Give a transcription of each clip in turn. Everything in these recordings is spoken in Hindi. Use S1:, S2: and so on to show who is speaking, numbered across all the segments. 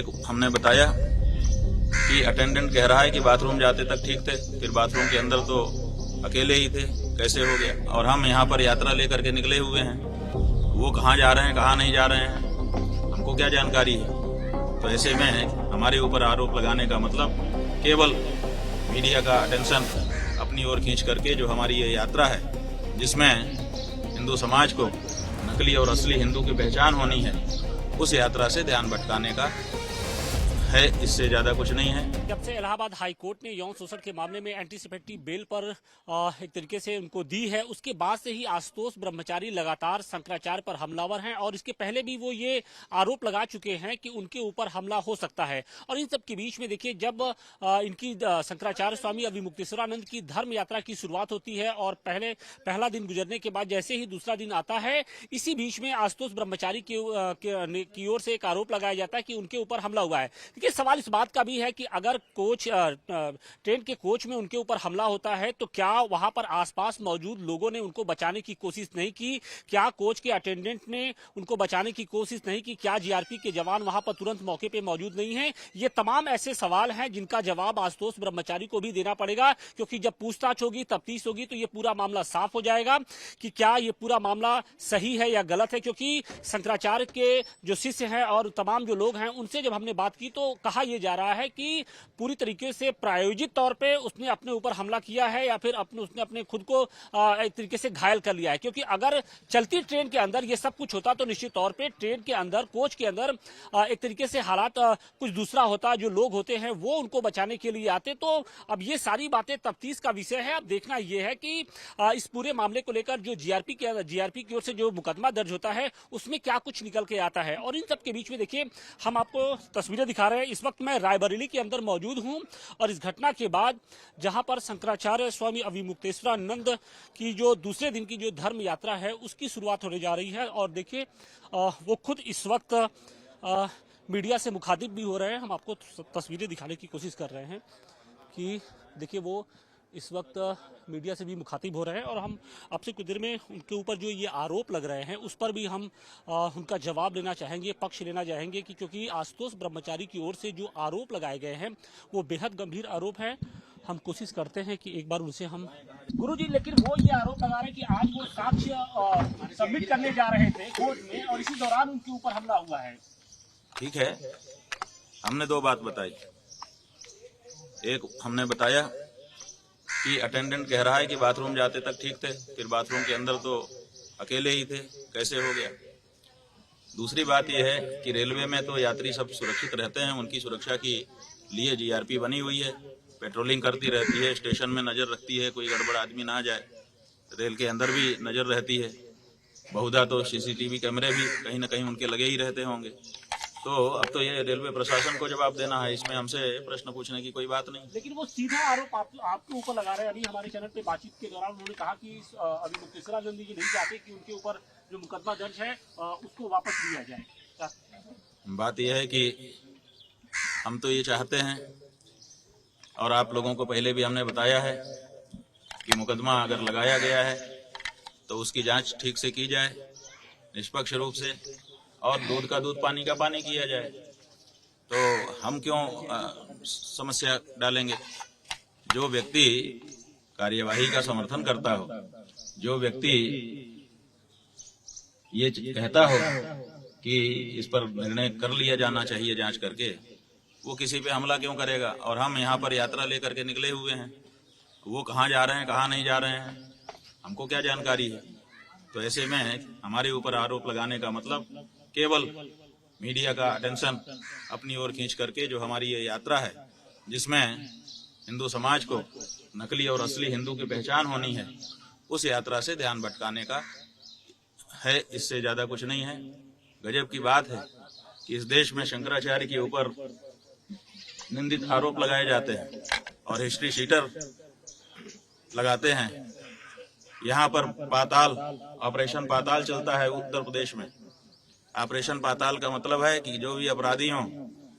S1: एक हमने बताया कि अटेंडेंट कह रहा है कि बाथरूम जाते तक ठीक थे, फिर बाथरूम के अंदर तो अकेले ही थे, कैसे हो गया। और हम यहाँ पर यात्रा लेकर के निकले हुए हैं, वो कहाँ जा रहे हैं कहाँ नहीं जा रहे हैं हमको क्या जानकारी है। तो ऐसे में हमारे ऊपर आरोप लगाने का मतलब केवल मीडिया का अटेंशन अपनी ओर खींच करके जो हमारी ये यात्रा है, जिसमें हिंदू समाज को नकली और असली हिंदू की पहचान होनी है, उस यात्रा से ध्यान भटकाने का है, इससे ज्यादा कुछ नहीं है।
S2: जब से इलाहाबाद हाई कोर्ट ने यौन शोषण के मामले में एंटीसिपेटरी बेल पर एक तरीके से उनको दी है, उसके बाद से ही आशुतोष ब्रह्मचारी लगातार शंकराचार्य पर हमलावर हैं और इसके पहले भी वो ये आरोप लगा चुके हैं कि उनके ऊपर हमला हो सकता है। और इन सब के बीच में देखिए, जब इनकी शंकराचार्य स्वामी अभिमुक्तेश्वरानंद की धर्म यात्रा की शुरुआत होती है और पहला दिन गुजरने के बाद जैसे ही दूसरा दिन आता है, इसी बीच में आशुतोष ब्रह्मचारी की ओर से एक आरोप लगाया जाता है कि उनके ऊपर हमला हुआ है। देखिए, सवाल इस बात का भी है कि अगर कोच ट्रेन के कोच में उनके ऊपर हमला होता है तो क्या वहां पर आसपास मौजूद लोगों ने उनको बचाने की कोशिश नहीं की? क्या कोच के अटेंडेंट ने उनको बचाने की कोशिश नहीं की? क्या जीआरपी के जवान वहां पर तुरंत मौके पे मौजूद नहीं है? ये तमाम ऐसे सवाल हैं जिनका जवाब आशुतोष ब्रह्मचारी को भी देना पड़ेगा, क्योंकि जब पूछताछ होगी, तफ्तीश होगी, तो ये पूरा मामला साफ हो जाएगा कि क्या ये पूरा मामला सही है या गलत है। क्योंकि शंकराचार्य के जो शिष्य हैं और तमाम जो लोग हैं, उनसे जब हमने बात की तो कहा यह जा रहा है कि पूरी तरीके से प्रायोजित तौर पे उसने अपने ऊपर हमला किया है या फिर उसने अपने खुद को एक तरीके से घायल कर लिया है। क्योंकि अगर चलती ट्रेन के अंदर ये सब कुछ होता तो निश्चित तौर पे ट्रेन के अंदर, कोच के अंदर एक तरीके से हालात कुछ दूसरा होता, जो लोग होते हैं वो उनको बचाने के लिए आते। तो अब ये सारी बातें तफ्तीश का विषय है। अब देखना यह है कि इस पूरे मामले को लेकर जो जीआरपी की ओर से जो मुकदमा दर्ज होता है उसमें क्या कुछ निकल के आता है। और इन सब के बीच में देखिए, हम आपको तस्वीरें दिखा रहे हैं। इस वक्त मैं रायबरेली के अंदर मौजूद हूं और इस घटना के बाद जहां पर शंकराचार्य स्वामी अभिमुक्तेश्वरानंद की जो दूसरे दिन की जो धर्म यात्रा है उसकी शुरुआत होने जा रही है। और देखिए, वो खुद इस वक्त मीडिया से मुखातिब भी हो रहे हैं। हम आपको तस्वीरें दिखाने की कोशिश कर रहे हैं कि देखिए, वो इस वक्त मीडिया से भी मुखातिब हो रहे हैं और हम आपसे कुछ देर में उनके ऊपर जो ये आरोप लग रहे हैं उस पर भी हम उनका जवाब लेना चाहेंगे, पक्ष लेना चाहेंगे कि क्योंकि आशुतोष ब्रह्मचारी की ओर से जो आरोप लगाए गए हैं वो बेहद गंभीर आरोप है। हम कोशिश करते हैं कि एक बार उनसे हम गुरुजी, लेकिन वो ये आरोप लगा रहे हैं कि आज वो साक्ष्य सबमिट करने जा रहे थे कोर्ट में और इसी दौरान उनके ऊपर हमला हुआ है।
S1: ठीक है, हमने दो बात बताई। एक हमने बताया कि अटेंडेंट कह रहा है कि बाथरूम जाते तक ठीक थे, फिर बाथरूम के अंदर तो अकेले ही थे, कैसे हो गया। दूसरी बात यह है कि रेलवे में तो यात्री सब सुरक्षित रहते हैं, उनकी सुरक्षा के लिए जीआरपी बनी हुई है, पेट्रोलिंग करती रहती है, स्टेशन में नजर रखती है, कोई गड़बड़ आदमी ना जाए। रेल के अंदर भी नजर रहती है, बहुधा तो सीसीटीवी कैमरे भी कहीं ना कहीं उनके लगे ही रहते होंगे। तो अब तो ये रेलवे प्रशासन को जवाब देना है, इसमें हमसे प्रश्न पूछने की कोई बात नहीं।
S2: लेकिन वो सीधा आरोप आपके ऊपर लगा रहे हैं। अभी हमारे चैनल पे बातचीत के दौरान उन्होंने कहा कि अभिमुक्तेश्वरानंद जी नहीं चाहते कि उनके ऊपर जो मुकदमा दर्ज है उसको वापस लिया जाए।
S1: बात यह है कि हम तो ये चाहते हैं, और आप लोगों को पहले भी हमने बताया है कि मुकदमा अगर लगाया गया है तो उसकी जांच ठीक से की जाए, निष्पक्ष रूप से, और दूध का दूध, पानी का पानी किया जाए। तो हम क्यों समस्या डालेंगे। जो व्यक्ति कार्यवाही का समर्थन करता हो, जो व्यक्ति ये कहता हो कि इस पर निर्णय कर लिया जाना चाहिए जांच करके, वो किसी पे हमला क्यों करेगा। और हम यहाँ पर यात्रा लेकर के निकले हुए हैं, वो कहाँ जा रहे हैं कहाँ नहीं जा रहे हैं हमको क्या जानकारी है। तो ऐसे में हमारे ऊपर आरोप लगाने का मतलब केवल मीडिया का अटेंशन अपनी ओर खींच करके जो हमारी ये यात्रा है, जिसमें हिंदू समाज को नकली और असली हिंदू की पहचान होनी है, उस यात्रा से ध्यान भटकाने का है, इससे ज्यादा कुछ नहीं है। गजब की बात है कि इस देश में शंकराचार्य के ऊपर निंदित आरोप लगाए जाते हैं और हिस्ट्री शीटर लगाते हैं। यहाँ पर ऑपरेशन पाताल चलता है उत्तर प्रदेश में। ऑपरेशन पाताल का मतलब है कि जो भी अपराधी हों,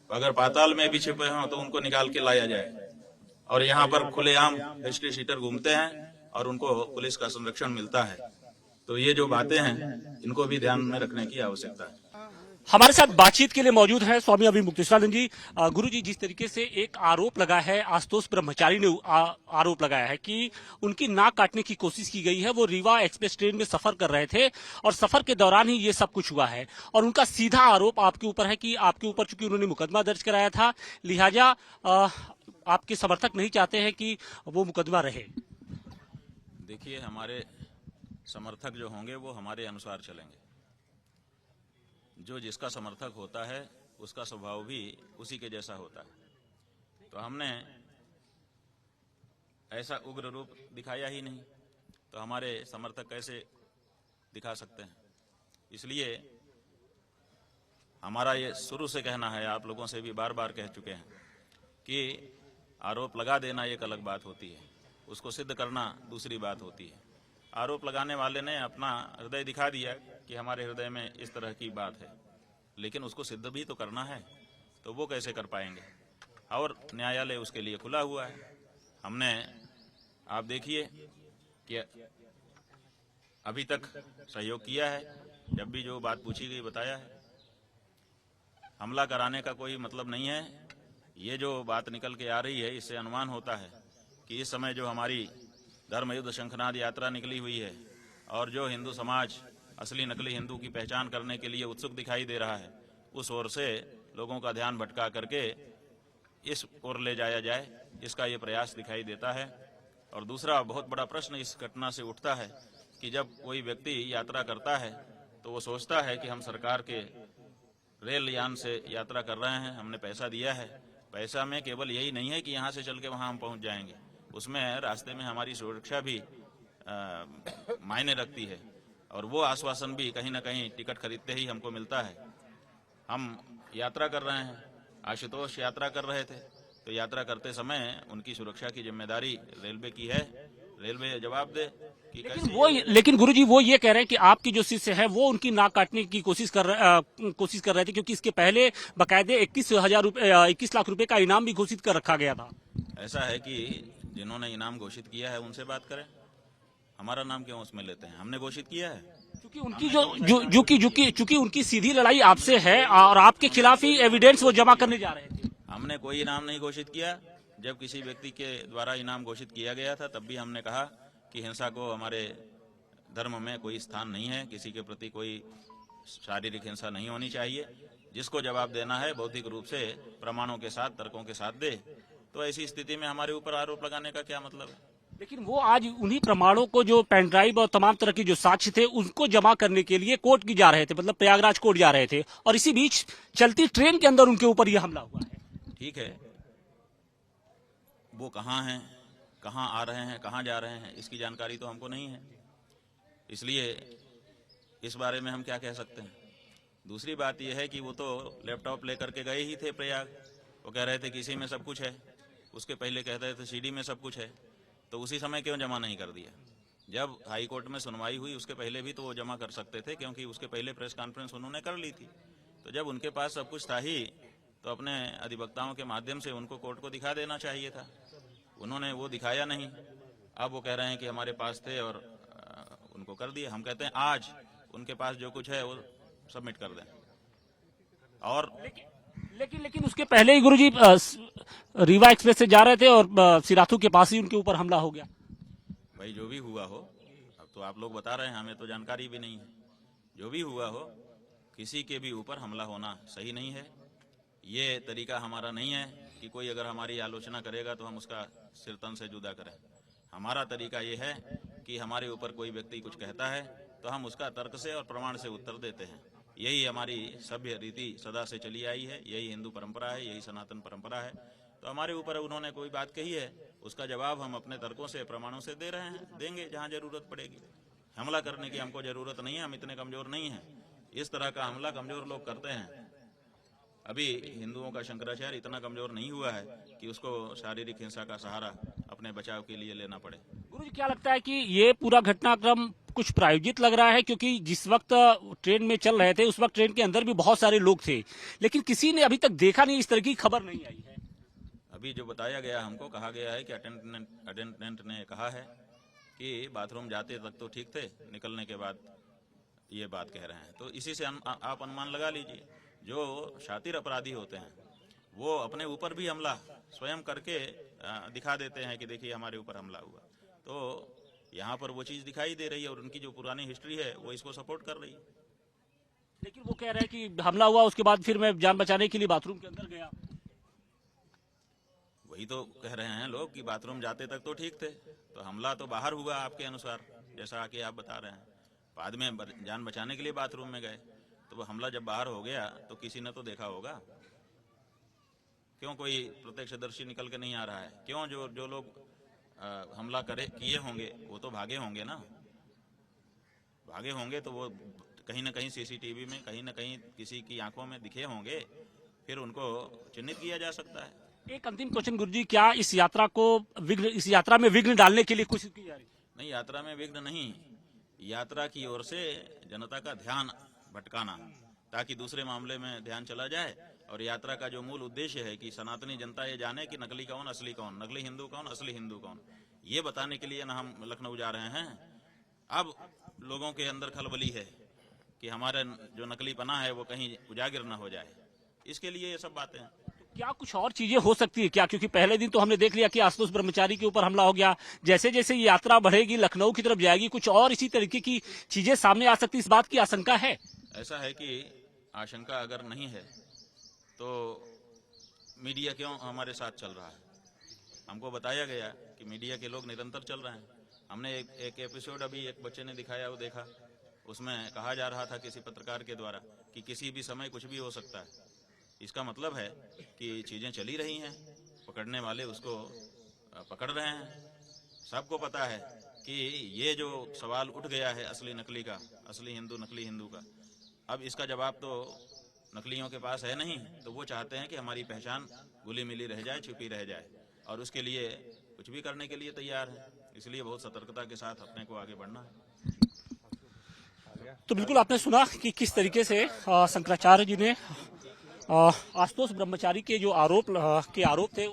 S1: अगर पाताल में भी छिपे हों तो उनको निकाल के लाया जाए। और यहाँ पर खुलेआम हिस्ट्री शीटर घूमते हैं और उनको पुलिस का संरक्षण मिलता है। तो ये जो बातें हैं, इनको भी ध्यान में रखने की आवश्यकता है।
S2: हमारे साथ बातचीत के लिए मौजूद है स्वामी अभी मुक्तेश्वरानंद जी। गुरु जी, जिस तरीके से एक आरोप लगा है, आशुतोष ब्रह्मचारी ने आरोप लगाया है कि उनकी नाक काटने की कोशिश की गई है। वो रीवा एक्सप्रेस ट्रेन में सफर कर रहे थे और सफर के दौरान ही ये सब कुछ हुआ है, और उनका सीधा आरोप आपके ऊपर है कि आपके ऊपर चूंकि उन्होंने मुकदमा दर्ज कराया था, लिहाजा आपके समर्थक नहीं चाहते हैं कि वो मुकदमा रहे।
S1: देखिए, हमारे समर्थक जो होंगे वो हमारे अनुसार चलेंगे। जो जिसका समर्थक होता है उसका स्वभाव भी उसी के जैसा होता है। तो हमने ऐसा उग्र रूप दिखाया ही नहीं, तो हमारे समर्थक कैसे दिखा सकते हैं? इसलिए हमारा ये शुरू से कहना है, आप लोगों से भी बार बार कह चुके हैं कि आरोप लगा देना एक अलग बात होती है, उसको सिद्ध करना दूसरी बात होती है। आरोप लगाने वाले ने अपना हृदय दिखा दिया कि हमारे हृदय में इस तरह की बात है, लेकिन उसको सिद्ध भी तो करना है, तो वो कैसे कर पाएंगे? और न्यायालय उसके लिए खुला हुआ है। हमने, आप देखिए कि अभी तक सहयोग किया है, जब भी जो बात पूछी गई बताया है। हमला कराने का कोई मतलब नहीं है। ये जो बात निकल के आ रही है, इससे अनुमान होता है कि इस समय जो हमारी धर्मयुद्ध शंखनाद यात्रा निकली हुई है और जो हिंदू समाज असली नकली हिंदू की पहचान करने के लिए उत्सुक दिखाई दे रहा है, उस ओर से लोगों का ध्यान भटका करके इस ओर ले जाया जाए, इसका ये प्रयास दिखाई देता है। और दूसरा बहुत बड़ा प्रश्न इस घटना से उठता है कि जब कोई व्यक्ति यात्रा करता है तो वो सोचता है कि हम सरकार के रेल यान से यात्रा कर रहे हैं, हमने पैसा दिया है। पैसा में केवल यही नहीं है कि यहाँ से चल के वहाँ हम पहुँच जाएंगे, उसमें रास्ते में हमारी सुरक्षा भी मायने रखती है, और वो आश्वासन भी कहीं ना कहीं टिकट खरीदते ही हमको मिलता है। हम यात्रा कर रहे हैं, आशुतोष यात्रा कर रहे थे, तो यात्रा करते समय उनकी सुरक्षा की जिम्मेदारी रेलवे की है। रेलवे जवाब दे कि
S2: लेकिन गुरुजी, वो ये कह रहे हैं कि आपकी जो शिष्य है वो उनकी नाक काटने की कोशिश कर रहे थे, क्योंकि इसके पहले बकायदे 21 लाख रुपए का इनाम भी घोषित कर रखा गया था।
S1: ऐसा है कि जिन्होंने इनाम घोषित किया है उनसे बात करें, हमारा नाम क्यों उसमें लेते हैं? हमने घोषित किया है,
S2: क्योंकि उनकी चूंकि उनकी सीधी लड़ाई आपसे है और आपके खिलाफ ही एविडेंस वो जमा करने जा रहे थे।
S1: हमने कोई इनाम नहीं घोषित किया। जब किसी व्यक्ति के द्वारा इनाम घोषित किया गया था तब भी हमने कहा कि हिंसा को हमारे धर्म में कोई स्थान नहीं है, किसी के प्रति कोई शारीरिक हिंसा नहीं होनी चाहिए। जिसको जवाब देना है बौद्धिक रूप से प्रमाणों के साथ, तर्कों के साथ दे। तो ऐसी स्थिति में हमारे ऊपर आरोप लगाने का क्या मतलब है?
S2: लेकिन वो आज उन्हीं प्रमाणों को, जो पेन ड्राइव और तमाम तरह के जो साक्ष्य थे, उनको जमा करने के लिए कोर्ट की जा रहे थे, मतलब प्रयागराज कोर्ट जा रहे थे, और इसी बीच चलती ट्रेन के अंदर उनके ऊपर यह हमला हुआ है।
S1: ठीक है, वो कहाँ हैं, कहाँ आ रहे हैं, कहाँ जा रहे हैं, इसकी जानकारी तो हमको नहीं है, इसलिए इस बारे में हम क्या कह सकते हैं। दूसरी बात यह है कि वो तो लैपटॉप लेकर के गए ही थे प्रयाग। वो कह रहे थे कि इसी में सब कुछ है, उसके पहले कह रहे थे सीडी में सब कुछ है, तो उसी समय क्यों जमा नहीं कर दिया? जब हाई कोर्ट में सुनवाई हुई उसके पहले भी तो वो जमा कर सकते थे, क्योंकि उसके पहले प्रेस कॉन्फ्रेंस उन्होंने कर ली थी। तो जब उनके पास सब कुछ था ही, तो अपने अधिवक्ताओं के माध्यम से उनको कोर्ट को दिखा देना चाहिए था। उन्होंने वो दिखाया नहीं। अब वो कह रहे हैं कि हमारे पास थे और उनको कर दिए। हम कहते हैं आज उनके पास जो कुछ है वो सबमिट कर दें। और
S2: लेकिन उसके पहले ही गुरुजी रीवा एक्सप्रेस से जा रहे थे और सिराथू के पास ही उनके ऊपर हमला हो गया।
S1: भाई जो भी हुआ हो, अब तो आप लोग बता रहे हैं, हमें तो जानकारी भी नहीं है। जो भी हुआ हो, किसी के भी ऊपर हमला होना सही नहीं है। ये तरीका हमारा नहीं है कि कोई अगर हमारी आलोचना करेगा तो हम उसका सिर तन से जुदा करें। हमारा तरीका ये है कि हमारे ऊपर कोई व्यक्ति कुछ कहता है तो हम उसका तर्क से और प्रमाण से उत्तर देते हैं। यही हमारी सभ्य रीति सदा से चली आई है, यही हिंदू परंपरा है, यही सनातन परंपरा है। तो हमारे ऊपर उन्होंने कोई बात कही है, उसका जवाब हम अपने तर्कों से, प्रमाणों से दे रहे हैं, देंगे जहां जरूरत पड़ेगी। हमला करने की हमको जरूरत नहीं है, हम इतने कमजोर नहीं हैं। इस तरह का हमला कमजोर लोग करते हैं। अभी हिंदुओं का शंकराचार्य इतना कमजोर नहीं हुआ है कि उसको शारीरिक हिंसा का सहारा अपने बचाव के लिए लेना पड़े।
S2: गुरु जी, क्या लगता है कि ये पूरा घटनाक्रम कुछ प्रायोजित लग रहा है? क्योंकि जिस वक्त ट्रेन में चल रहे थे उस वक्त ट्रेन के अंदर भी बहुत सारे लोग थे, लेकिन किसी ने अभी तक देखा नहीं, इस तरह की खबर नहीं आई है।
S1: अभी जो बताया गया, हमको कहा गया है कि अटेंडेंट ने कहा है कि बाथरूम जाते तक तो ठीक थे, निकलने के बाद ये बात कह रहे हैं। तो इसी से आप अनुमान लगा लीजिए, जो शातिर अपराधी होते हैं वो अपने ऊपर भी हमला स्वयं करके दिखा देते हैं कि देखिए हमारे ऊपर हमला हुआ। तो यहाँ पर वो चीज़ दिखाई दे रही है और उनकी जो पुरानी हिस्ट्री है वो इसको सपोर्ट कर रही है।
S2: लेकिन वो कह रहे हैं कि हमला हुआ उसके बाद फिर मैं जान बचाने के लिए बाथरूम के अंदर गया।
S1: वही तो कह रहे हैं लोग कि बाथरूम जाते तक तो ठीक थे, तो हमला तो बाहर हुआ आपके अनुसार, जैसा कि आप बता रहे हैं। बाद में जान बचाने के लिए बाथरूम में गए, तो वो हमला जब बाहर हो गया तो किसी ने तो देखा होगा। क्यों कोई प्रत्यक्षदर्शी निकल के नहीं आ रहा है? क्यों जो लोग हमला किए होंगे वो तो भागे होंगे ना। भागे होंगे तो वो कहीं ना कहीं सीसीटीवी में कहीं ना कहीं किसी की आंखों में दिखे होंगे, फिर उनको चिन्हित किया जा सकता है।
S2: एक अंतिम क्वेश्चन गुरुजी, क्या इस यात्रा में विघ्न डालने के लिए कोशिश की जा रही?
S1: नहीं, यात्रा में विघ्न नहीं, यात्रा की ओर से जनता का ध्यान भटकाना ताकि दूसरे मामले में ध्यान चला जाए। और यात्रा का जो मूल उद्देश्य है कि सनातनी जनता ये जाने कि नकली कौन असली कौन, नकली हिंदू कौन असली हिंदू कौन, ये बताने के लिए ना हम लखनऊ जा रहे हैं। अब लोगों के अंदर खलबली है कि हमारा जो नकली पना है वो कहीं उजागर न हो जाए, इसके लिए ये सब बातें हैं।
S2: क्या कुछ और चीजें हो सकती है क्या? क्योंकि पहले दिन तो हमने देख लिया कि आशुतोष ब्रह्मचारी के ऊपर हमला हो गया, जैसे जैसे ये यात्रा बढ़ेगी लखनऊ की तरफ जाएगी, कुछ और इसी तरीके की चीजें सामने आ सकती, इस बात की आशंका है?
S1: ऐसा है कि आशंका अगर नहीं है तो मीडिया क्यों हमारे साथ चल रहा है? हमको बताया गया कि मीडिया के लोग निरंतर चल रहे हैं। हमने एक एपिसोड अभी एक बच्चे ने दिखाया, वो देखा, उसमें कहा जा रहा था किसी पत्रकार के द्वारा कि किसी भी समय कुछ भी हो सकता है। इसका मतलब है कि चीजें चली रही हैं, पकड़ने वाले उसको पकड़ रहे हैं। सबको पता है कि ये जो सवाल उठ गया है असली नकली का, असली हिंदू नकली हिंदू का, अब इसका जवाब तो नकलियों के पास है नहीं। तो वो चाहते हैं कि हमारी पहचान घुली मिली रह जाए, छुपी रह जाए, और उसके लिए कुछ भी करने के लिए तैयार है। इसलिए बहुत सतर्कता के साथ अपने को आगे बढ़ना है।
S2: तो बिल्कुल आपने सुना कि किस तरीके से शंकराचार्य जी ने आशुतोष ब्रह्मचारी के जो आरोप थे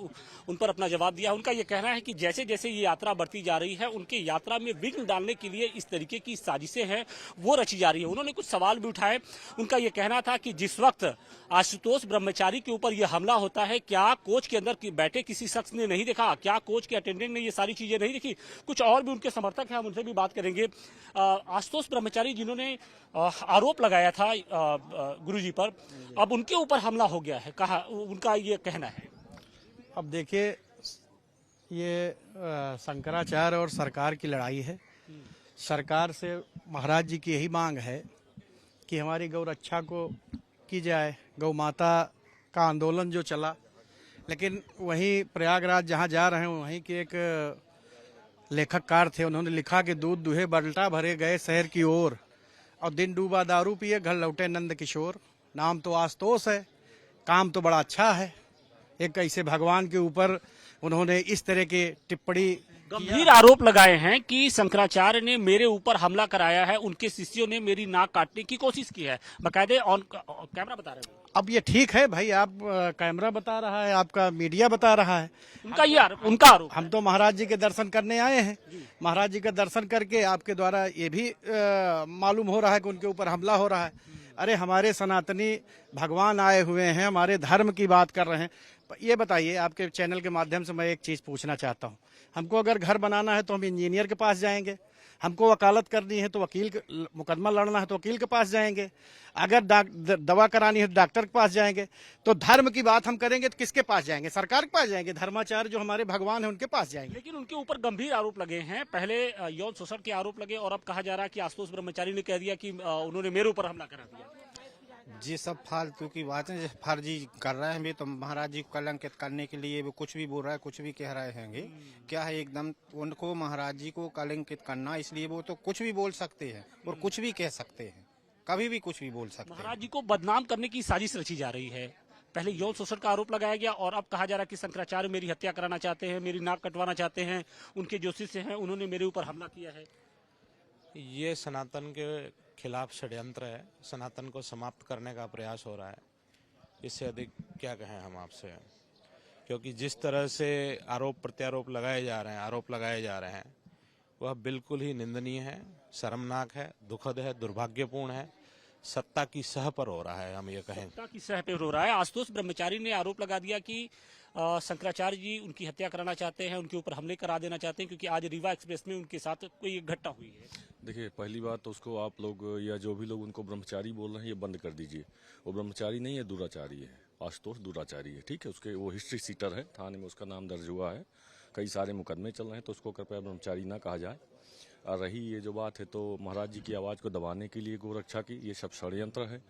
S2: उन पर अपना जवाब दिया। उनका ये कहना है कि जैसे जैसे ये यात्रा बढ़ती जा रही है, उनके यात्रा में विघ्न डालने के लिए इस तरीके की साजिशें हैं वो रची जा रही है। उन्होंने कुछ सवाल भी उठाए। उनका ये कहना था कि जिस वक्त आशुतोष ब्रह्मचारी के ऊपर यह हमला होता है, क्या कोच के अंदर बैठे किसी शख्स ने नहीं देखा? क्या कोच के अटेंडेंट ने ये सारी चीजें नहीं देखी? कुछ और भी उनके समर्थक हैं, हम उनसे भी बात करेंगे। आशुतोष ब्रह्मचारी जिन्होंने आरोप लगाया था गुरुजी पर, अब उनके ऊपर हमला हो गया है, कहा, उनका ये कहना है।
S3: अब देखिए, ये शंकराचार्य और सरकार की लड़ाई है। सरकार से महाराज जी की यही मांग है कि हमारी गौ रक्षा को की जाए। गौ माता का आंदोलन जो चला, लेकिन वहीं प्रयागराज जहाँ जा रहे हैं वहीं के एक लेखककार थे, उन्होंने लिखा कि दूध दुहे बल्टा भरे गए शहर की ओर, और दिन डूबा दारू पिए घर लौटे नंद किशोर। नाम तो आशुतोष है, काम तो बड़ा अच्छा है। एक ऐसे भगवान के ऊपर उन्होंने इस तरह की टिप्पणी,
S2: गंभीर आरोप लगाए हैं कि शंकराचार्य ने मेरे ऊपर हमला कराया है, उनके शिष्यों ने मेरी नाक काटने की कोशिश की है, बकायदे ऑन कैमरा बता रहे हैं।
S3: अब ये ठीक है भाई, आप कैमरा बता रहा है, आपका मीडिया बता रहा है,
S2: उनका आरोप।
S3: हम तो महाराज जी के दर्शन करने आए हैं। महाराज जी का दर्शन करके आपके द्वारा ये भी मालूम हो रहा है कि उनके ऊपर हमला हो रहा है। अरे हमारे सनातनी भगवान आए हुए हैं, हमारे धर्म की बात कर रहे हैं। ये बताइए, आपके चैनल के माध्यम से मैं एक चीज पूछना चाहता हूँ। हमको अगर घर बनाना है तो हम इंजीनियर के पास जाएंगे, हमको वकालत करनी है तो मुकदमा लड़ना है तो वकील के पास जाएंगे, अगर दवा करानी है तो डॉक्टर के पास जाएंगे। तो धर्म की बात हम करेंगे तो किसके पास जाएंगे? सरकार के पास जाएंगे। धर्माचार्य जो हमारे भगवान है उनके पास जाएंगे।
S2: लेकिन उनके ऊपर गंभीर आरोप लगे हैं। पहले यौन शोषण के आरोप लगे और अब कहा जा रहा है कि आशुतोष ब्रह्मचारी ने कह दिया कि उन्होंने मेरे ऊपर हमला करा दिया।
S4: जी, सब फालतू की बातें फर्जी कर रहे हैं भी, तो महाराज जी को कलंकित करने के लिए वो कुछ भी बोल रहा है, कुछ भी कह रहे हैं। क्या है, एकदम उनको महाराज जी को कलंकित करना, इसलिए वो तो कुछ भी बोल सकते हैं और कुछ भी कह सकते हैं, कभी भी कुछ भी बोल सकते हैं।
S2: महाराज जी को बदनाम करने की साजिश रची जा रही है। पहले यौन शोषण का आरोप लगाया गया और अब कहा जा रहा है कि शंकराचार्य मेरी हत्या कराना चाहते हैं, मेरी नाक कटवाना चाहते हैं, उनके जो शिष्य हैं उन्होंने मेरे ऊपर हमला किया है।
S5: ये सनातन के खिलाफ षड्यंत्र है, सनातन को समाप्त करने का प्रयास हो रहा है। इससे अधिक क्या कहें हम आपसे, क्योंकि जिस तरह से आरोप प्रत्यारोप लगाए जा रहे हैं, वह बिल्कुल ही निंदनीय है, शर्मनाक है, दुखद है, दुर्भाग्यपूर्ण है। सत्ता की सह पर हो रहा है, हम ये कहें।
S2: सत्ता की सह पे हो रहा है। आशुतोष ब्रह्मचारी ने आरोप लगा दिया कि शंकराचार्य जी उनकी हत्या कराना चाहते हैं, उनके ऊपर हमले करा देना चाहते हैं, क्योंकि आज रीवा एक्सप्रेस में उनके साथ कोई एक घटना हुई है।
S6: देखिए, पहली बात तो उसको आप लोग या जो भी लोग उनको ब्रह्मचारी बोल रहे हैं ये बंद कर दीजिए। वो ब्रह्मचारी नहीं है, दुराचारी है। आशुतोष दुराचारी है, ठीक है। उसके वो हिस्ट्री सीटर है, थाने में उसका नाम दर्ज हुआ है, कई सारे मुकदमे चल रहे हैं, तो उसको कृपया ब्रह्मचारी ना कहा जाए। और रही ये जो बात है, तो महाराज जी की आवाज़ को दबाने के लिए गोरक्षा की ये सब षड्यंत्र है,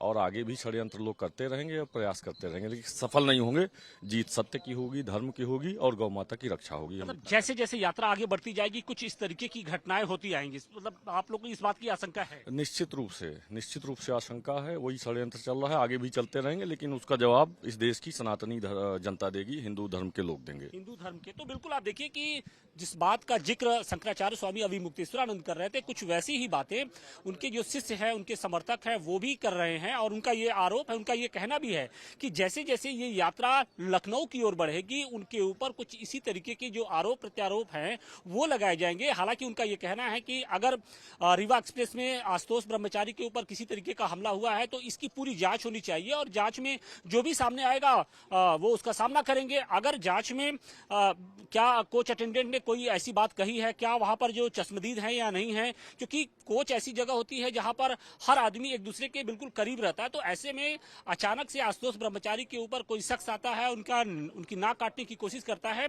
S6: और आगे भी षड्यंत्र लोग करते रहेंगे और प्रयास करते रहेंगे, लेकिन सफल नहीं होंगे। जीत सत्य की होगी, धर्म की होगी और गौ माता की रक्षा होगी।
S2: मतलब जैसे जैसे यात्रा आगे बढ़ती जाएगी कुछ इस तरीके की घटनाएं होती आएंगी, मतलब आप लोग को इस बात की आशंका है?
S6: निश्चित रूप से आशंका है। वही षड्यंत्र चल रहा है, आगे भी चलते रहेंगे, लेकिन उसका जवाब इस देश की सनातनी जनता देगी, हिंदू धर्म के लोग देंगे।
S2: हिंदू धर्म के तो बिल्कुल आप देखिए कि जिस बात का जिक्र शंकराचार्य स्वामी अविमुक्तेश्वरानंद कर रहे थे, कुछ वैसी ही बातें उनके जो शिष्य हैं, उनके समर्थक हैं, वो भी कर रहे हैं। और उनका ये आरोप है, उनका ये कहना भी है कि जैसे जैसे ये यात्रा लखनऊ की ओर बढ़ेगी, उनके ऊपर कुछ इसी तरीके के जो आरोप प्रत्यारोप हैं वो लगाए जाएंगे। हालांकि उनका ये कहना है कि अगर रीवा एक्सप्रेस में आशुतोष ब्रह्मचारी के ऊपर किसी तरीके का हमला हुआ है तो इसकी पूरी जांच होनी चाहिए, और जांच में जो भी सामने आएगा वो उसका सामना करेंगे। अगर जांच में क्या कोच अटेंडेंट ने कोई ऐसी बात कही है, क्या वहां पर जो चश्मदीद हैं या नहीं है, क्योंकि कोच ऐसी जगह होती है जहां पर हर आदमी एक दूसरे के बिल्कुल करीब रहता है, तो ऐसे में अचानक से आशुतोष ब्रह्मचारी के ऊपर कोई शख्स आता है, उनकी नाक काटने की कोशिश करता है।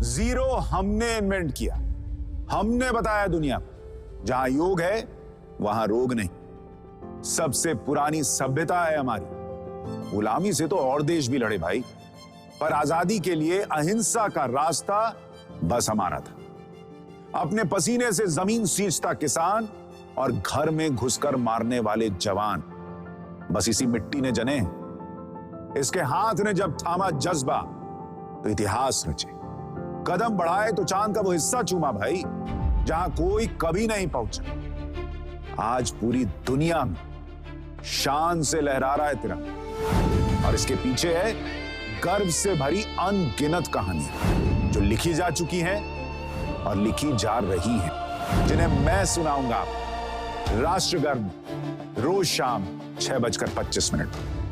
S7: जीरो हमने इन्वेंट किया, हमने बताया दुनिया को, जहां योग है वहां रोग नहीं। सबसे पुरानी सभ्यता है हमारी। गुलामी से तो और देश भी लड़े भाई, पर आजादी के लिए अहिंसा का रास्ता बस हमारा था। अपने पसीने से जमीन सींचता किसान और घर में घुसकर मारने वाले जवान, बस इसी मिट्टी ने जने। इसके हाथ ने जब थामा जज्बा तो इतिहास रचे। कदम बढ़ाए तो चांद का वो हिस्सा चूमा भाई, जहां कोई कभी नहीं पहुंचा। आज पूरी दुनिया में शान से लहरा रहा है तिरंगा, और इसके पीछे है गर्व से भरी अनगिनत कहानियां जो लिखी जा चुकी हैं और लिखी जा रही हैं, जिन्हें मैं सुनाऊंगा राष्ट्रगर्व रोज शाम 6:25 पर।